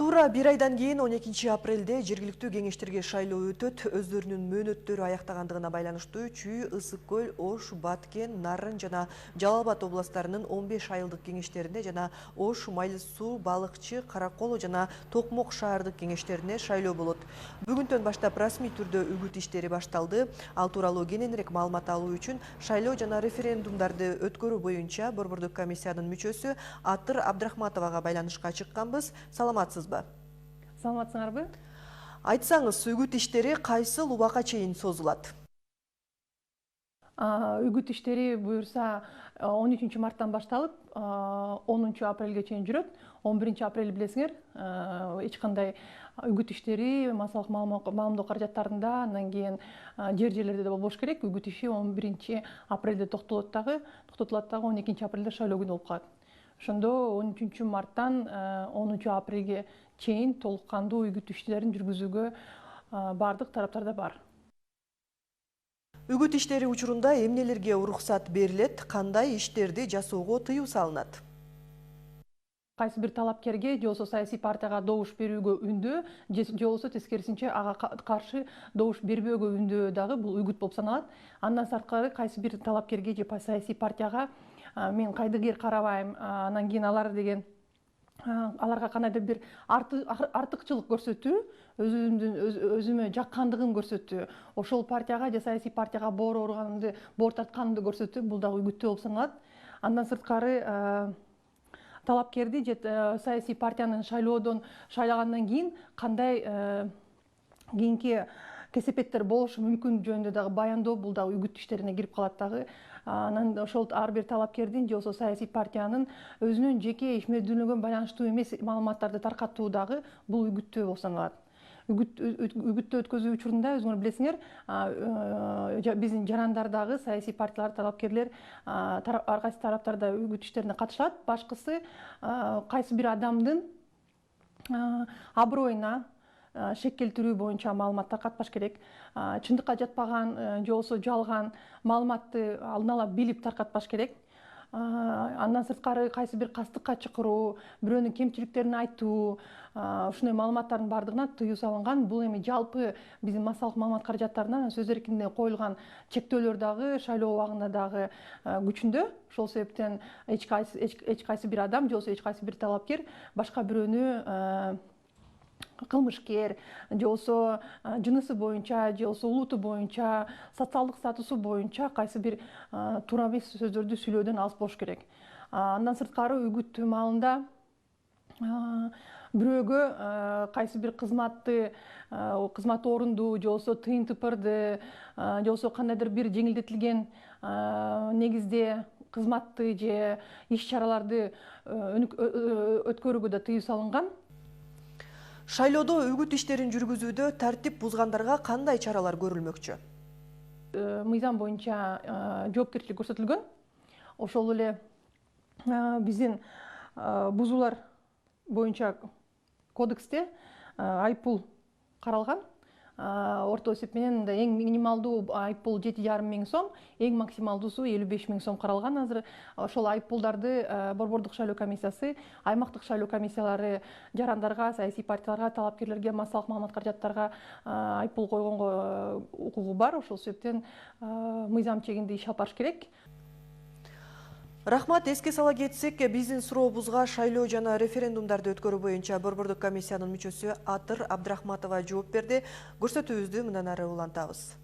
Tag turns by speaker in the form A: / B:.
A: Туура бир айдан кийин 12 апрелде жергиликтүү кеңештерге шайлоо өтөт. Өздөрүнүн мөөнөттөрү аяктагандыгына байланыштуу Чүй, Ысык көл, Ош, Баткен, Нарын жана Жалал Абад областарынын 15 айылдык кеңештерине жана Ош, Майлы суу, Балыкчы, Караколо жана Токмок шаардык кеңештерине шайлоо болот. Бүгүндөн баштап расмий түрдө үгүт иштери башталды. Ал тууралуу кененирээк маалымат алуу үчүн шайлоо жана референдумдарды өткөрүү боюнча Борбордук комиссиянын мүчөсү Атыр Абдрахматовага байланышка чыкканбыз. Саламатсызбы?
B: Саламатсыңарбы?
A: Айтсаңыз, үгүт иштери кайсыл убакка чейин созулат?
B: Үгүт иштери буюрса 13 марттан башталып 10 апрелге чейин жүрөт. 11 апрель билесиңер, эч кандай үгүт иштери массалык маалымдоо каражаттарында, андан кийин жерлерде да болбош керек. Үгүт иши 11 апрелде токтотулат дагы 12 апрелде шайлоо күнү болуп калат. Ошондо 13 марттан 10 апрелге чейин толук кандуу үгүт иштерин жүргүзүүгө бардык тараптарда бар.
A: Үгүт иштери учурунда эмнелерге уруксат берилет, кандай иштерди жасоого тыюу салынат?
B: Кайсы бир талапкерге же болбосо саясий партияга добуш берүүгө үндөө, же болбосо тескерисинче ага каршы добуш бербөөгө үндөө дагы бул үгүт болуп саналат. Андан сырткары кайсы бир талапкерге же саясий партияга мен кайдыгер карабайм, анан кийин аларга кандайдыр бир артыкчылык көрсөтүү, өзүмө жаккандыгын көрсөтүү, ошол партияга же саясий партияга боор урганымды, боор тартканымды көрсөтүү, бул дагы үгүттөө болуп саналат. Андан сырткары талапкерди же саясий партиянын шайлоодон шайлагандан кийин кандай кийинки кесепеттер болушу мүмкүн жөнүндө дагы баяндоо, бул дагы үгүт иштерине кирип калат дагы. Анан ошол ар бир талапкердин же болбосо саясий партиянын өзүнүн жеке ишмердүүлүгүнө байланыштуу эмес маалыматтарды таркатуу дагы бул үгүттөө болуп саналат. Үгүттөө өткөзүү учурунда өзүңөр билесиңер, биздин жарандар дагы саясий партиялар, талапкерлер ар кайсы тараптарда үгүт иштерине катышат. Башкысы кайсы бир адамдын аброюна шек келтирүү боюнча маалымат таркатпаш керек. Чындыкка жатпаган же болбосо жалган маалыматты алдын ала билип таркатпаш керек. Андан сырткары кайсы бир кастыкка чакыруу, бирөөнүн кемчиликтерин айтуу, ушундай маалыматтардын бардыгына тыюу салынган. Бул эми жалпы биздин массалык маалымат каражаттарынан сөз эркиндигине коюлган чектөөлөр дагы шайлоо убагында дагы күчүндө. Ошол себептен эч кайсы бир адам же болбосо эч кайсы бир талапкер башка бирөөнү кылмышкер же болбосо жынысы боюнча же болбосо улуту боюнча, социалдык статусу боюнча кайсы бир туура эмес сөздөрдү сүйлөөдөн алыс болуш керек. Андан сырткары үгүт маалында бирөөгө кайсы бир кызмат орунду же болбосо тыйын тыпырды же болбосо кандайдыр бир жеңилдетилген негизде кызматты же иш чараларды өткөрүүгө да тыюу салынган.
A: Шайлоодо үгүт иштерин жүргүзүүдө тартип бузгандарга кандай чаралар көрүлмөкчү?
B: Мыйзам боюнча жоопкерчилик көрсөтүлгөн. Ошол эле биздин бузуулар боюнча кодексте айыппул каралган. Орто эсеп менен эң минималдуу айыппул 7,5 миң сом, эң максималдуусу 55 миң сом каралган. Азыр ошол айыппулдарды Борбордук шайлоо комиссиясы, аймактык шайлоо комиссиялары жарандарга, саясий партияларга, талапкерлерге, массалык маалымат каражаттарга айыппул койгонго укугу бар. Ошол себептен мыйзам чегинде иш алып барыш керек.
A: Рахмат, эске сала кетсек, биздин сурообузга шайлоо жана референдумдарды өткөрүү боюнча Борбордук комиссиянын мүчөсү Атыр Абдрахматова жооп берди. Көрсөтүүбүздү мындан ары улантабыз.